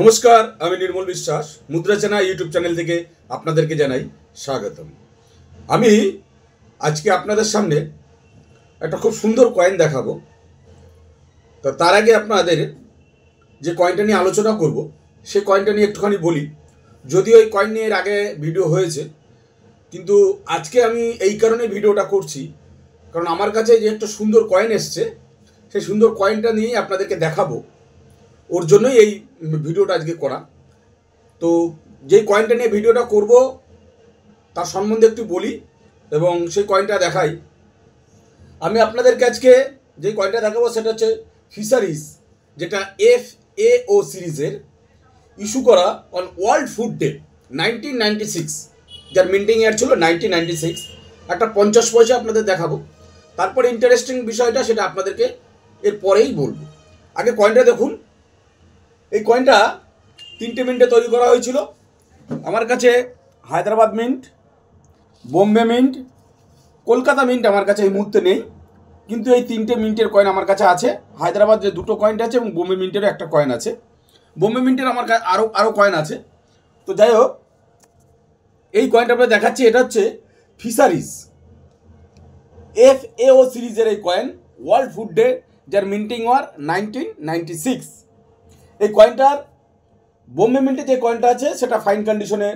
নমস্কার, আমি নির্মল বিশ্বাস মুদ্রা চেনা ইউটিউব চ্যানেল থেকে আপনাদেরকে জানাই স্বাগতম। আমি আজকে আপনাদের সামনে একটা খুব সুন্দর কয়েন দেখাবো। তো তার আগে আপনাদের যে কয়েনটা নিয়ে আলোচনা করব সেই কয়েনটা নিয়ে একটুখানি বলি। যদিও এই কয়েন নিয়ে এর আগে ভিডিও হয়েছে, কিন্তু আজকে আমি এই কারণে ভিডিওটা করছি, কারণ আমার কাছে যে একটা সুন্দর কয়েন এসছে, সেই সুন্দর কয়েনটা নিয়েই আপনাদেরকে দেখাবো। ওর জন্যই এই ভিডিওটা আজকে করা। তো যেই কয়েনটা নিয়ে ভিডিওটা করব তার সম্বন্ধে একটু বলি এবং সেই কয়েনটা দেখাই। আমি আপনাদেরকে আজকে যে কয়েনটা দেখাবো সেটা হচ্ছে ফিশারিজ, যেটা FAO সিরিজের, ইস্যু করা অন ওয়ার্ল্ড ফুড ডে 1996, যার মিন্টিং ইয়ার ছিল 1996। একটা 50 পয়সা আপনাদের দেখাবো, তারপরে ইন্টারেস্টিং বিষয়টা সেটা আপনাদেরকে এর পরেই বলবো। আগে কয়েনটা দেখুন। এই কয়েনটা 3টে মিন্টে তৈরি করা হয়েছিল। আমার কাছে Hyderabad mint, Bombay mint, Kolkata mint আমার কাছে এই মুহূর্তে নেই, কিন্তু এই 3টে মিন্টের কয়েন আমার কাছে আছে। হায়দ্রাবাদ যে 2টো কয়েন আছে এবং বোম্বে মিন্টেরও একটা কয়েন আছে। বোম্বে মিন্টের আমার কাছে আরও কয়েন আছে। তো যাই হোক, এই কয়েনটা আমরা দেখাচ্ছি। এটা হচ্ছে ফিশারিজ FAO সিরিজের এই কয়েন, ওয়ার্ল্ড ফুড ডে, যার মিন্টিং ওয়ার 1996। এই কয়েনটার বোম্বে মিন্টে যে কয়েনটা আছে সেটা ফাইন কন্ডিশনে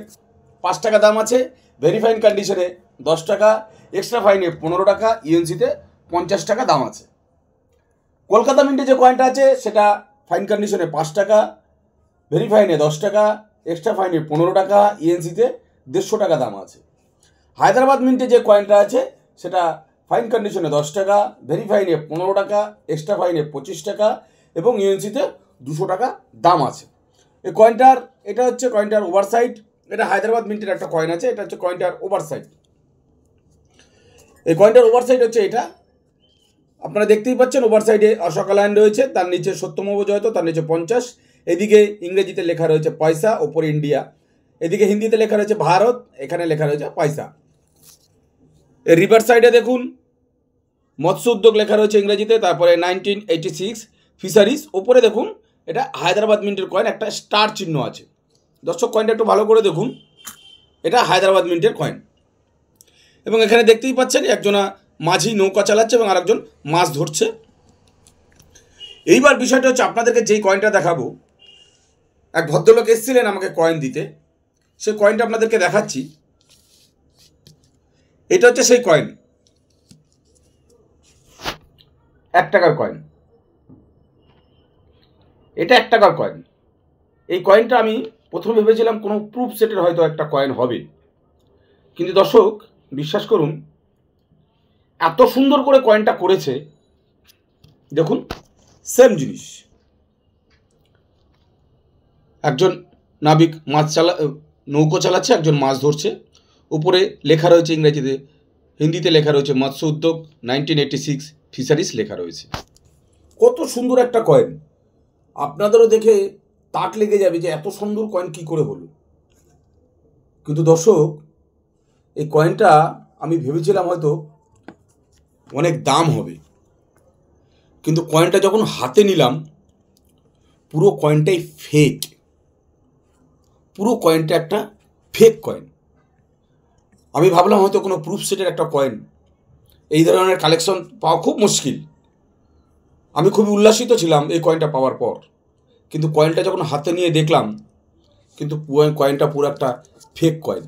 5 টাকা দাম আছে, ভেরি ফাইন কন্ডিশনে 10 টাকা, এক্সট্রা ফাইনে 15 টাকা, ইউএনসিতে 50 টাকা দাম আছে। কলকাতা মিন্টে যে কয়েনটা আছে সেটা ফাইন কন্ডিশনে 5 টাকা, ভেরি ফাইনে 10 টাকা, এক্সট্রা ফাইনে 15 টাকা, ইউএনসিতে 150 টাকা দাম আছে। হায়দ্রাবাদ মিন্টে যে কয়েনটা আছে সেটা ফাইন কন্ডিশনে 10 টাকা, ভেরি ফাইনে 15 টাকা, এক্সট্রা ফাইনে 25 টাকা এবং ইউএনসিতে 200 টাকা দাম আছে। এই কয়েনটার, এটা হচ্ছে কয়েনটার ওভারসাইড। এটা হায়দ্রাবাদ মিন্টের একটা কয়েন আছে, এটা হচ্ছে কয়েনটার ওভারসাইড। এই কয়েনটার ওভারসাইড হচ্ছে এটা, আপনারা দেখতেই পাচ্ছেন। ওভারসাইডে অশোকা লাইন রয়েছে, তার নিচে সত্যমব জয়ত, তার নিচে 50, এদিকে ইংরেজিতে লেখা রয়েছে পয়সা, ওপরে ইন্ডিয়া, এদিকে হিন্দিতে লেখা রয়েছে ভারত, এখানে লেখা রয়েছে পয়সা। এর রিভার সাইডে দেখুন মৎস্য উদ্যোগ লেখা রয়েছে ইংরেজিতে, তারপরে 1986 ফিশারিজ। ওপরে দেখুন এটা হায়দ্রাবাদ মিন্টের কয়েন, একটা স্টার চিহ্ন আছে। দর্শক, কয়েনটা একটু ভালো করে দেখুন, এটা হায়দ্রাবাদ মিন্টের কয়েন। এবং এখানে দেখতেই পাচ্ছেন একজনা মাঝি নৌকা চালাচ্ছে এবং আরেকজন মাছ ধরছে। এইবার বিষয়টা হচ্ছে, আপনাদেরকে যেই কয়েনটা দেখাবো, এক ভদ্রলোক এসেছিলেন আমাকে কয়েন দিতে, সেই কয়েনটা আপনাদেরকে দেখাচ্ছি। এটা হচ্ছে সেই কয়েন, 1 টাকার কয়েন। এটা 1 টাকার কয়েন। এই কয়েনটা আমি প্রথমে ভেবেছিলাম কোনো প্রুফ সেটের হয়তো একটা কয়েন হবে, কিন্তু দর্শক বিশ্বাস করুন, এত সুন্দর করে কয়েনটা করেছে। দেখুন, সেম জিনিস। একজন নাবিক নৌকো চালাচ্ছে, একজন মাছ ধরছে। উপরে লেখা রয়েছে ইংরেজিতে, হিন্দিতে লেখা রয়েছে মৎস্য উদ্যোগ 1986 ফিশারিজ লেখা রয়েছে। কত সুন্দর একটা কয়েন, আপনাদেরও দেখে তাক লেগে যাবে যে এত সুন্দর কয়েন কি করে হলো। কিন্তু দর্শক, এই কয়েনটা আমি ভেবেছিলাম হয়তো অনেক দাম হবে, কিন্তু কয়েনটা যখন হাতে নিলাম, পুরো কয়েনটাই ফেক। পুরো কয়েনটা একটা ফেক কয়েন। আমি ভাবলাম হয়তো কোনো প্রুফ সেটের একটা কয়েন, এই ধরনের কালেকশন পাওয়া খুব মুশকিল। আমি খুবই উল্লাসিত ছিলাম এই কয়েনটা পাওয়ার পর, কিন্তু কয়েনটা যখন হাতে নিয়ে দেখলাম, কিন্তু কয়েনটা পুরো একটা ফেক কয়েন।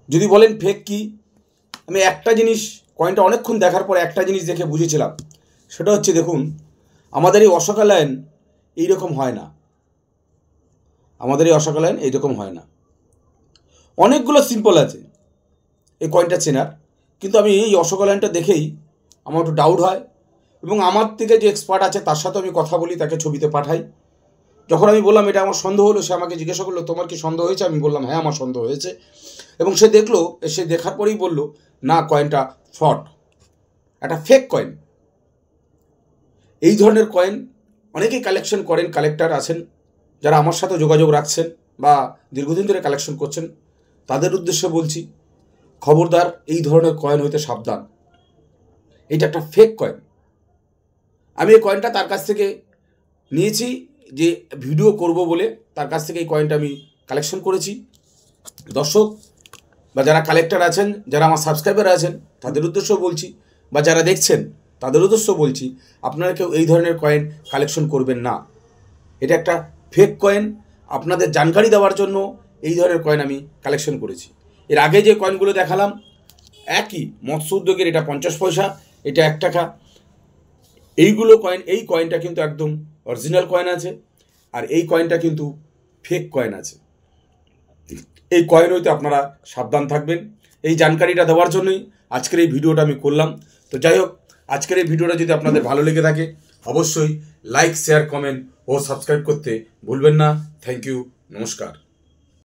যদি বলেন ফেক কি, আমি একটা জিনিস, কয়েনটা অনেকক্ষণ দেখার পর একটা জিনিস দেখে বুঝেছিলাম। সেটা হচ্ছে, দেখুন, আমাদের এই অশোকা লাইন এইরকম হয় না। আমাদের এই অশোকা লাইন এইরকম হয় না। অনেকগুলো সিম্পল আছে এই কয়েনটা চেনার, কিন্তু আমি এই অশোকা লাইনটা দেখেই আমার একটু ডাউট হয়, এবং আমার থেকে যে এক্সপার্ট আছে তার সাথে আমি কথা বলি, তাকে ছবিতে পাঠাই। যখন আমি বললাম এটা আমার সন্দেহ হলো, সে আমাকে জিজ্ঞাসা করলো তোমার কি সন্দেহ হয়েছে? আমি বললাম হ্যাঁ, আমার সন্দেহ হয়েছে। এবং সে দেখলো, সে দেখার পরেই বলল না, কয়েনটা ফ্রড, একটা ফেক কয়েন। এই ধরনের কয়েন অনেকেই কালেকশন করেন, কালেক্টর আছেন যারা আমার সাথে যোগাযোগ রাখছেন বা দীর্ঘদিন ধরে কালেকশন করছেন, তাদের উদ্দেশ্যে বলছি, খবরদার এই ধরনের কয়েন হইতে সাবধান। এটা একটা ফেক কয়েন। আমি এই কয়েনটা তার কাছ থেকে নিয়েছি যে ভিডিও করব বলে তার কাছ থেকে এই কয়েনটা আমি কালেকশন করেছি। দর্শক বা যারা কালেক্টর আছেন, যারা আমার সাবস্ক্রাইবার আছেন, তাদের উদ্দেশ্যও বলছি, বা যারা দেখছেন তাদের উদ্দেশ্যও বলছি, আপনারা কেউ এই ধরনের কয়েন কালেকশন করবেন না। এটা একটা ফেক কয়েন। আপনাদের জানকারি দেওয়ার জন্য এই ধরনের কয়েন আমি কালেকশন করেছি। এর আগে যে কয়েনগুলো দেখালাম একই মৎস্য উদ্যোগের, এটা 50 পয়সা, এটা 1 টাকা। এইগুলো কয়েন, এই কয়েনটা কিন্তু একদম অরিজিনাল কয়েন আছে, আর এই কয়েনটা কিন্তু ফেক কয়েন আছে। এই কয়েন হইতে আপনারা সাবধান থাকবেন। এই জানকারিটা দেওয়ার জন্যই আজকের এই ভিডিওটা আমি করলাম। তো যাই হোক, আজকের এই ভিডিওটা যদি আপনাদের ভালো লেগে থাকে অবশ্যই লাইক, শেয়ার, কমেন্ট ও সাবস্ক্রাইব করতে ভুলবেন না। থ্যাংক ইউ, নমস্কার।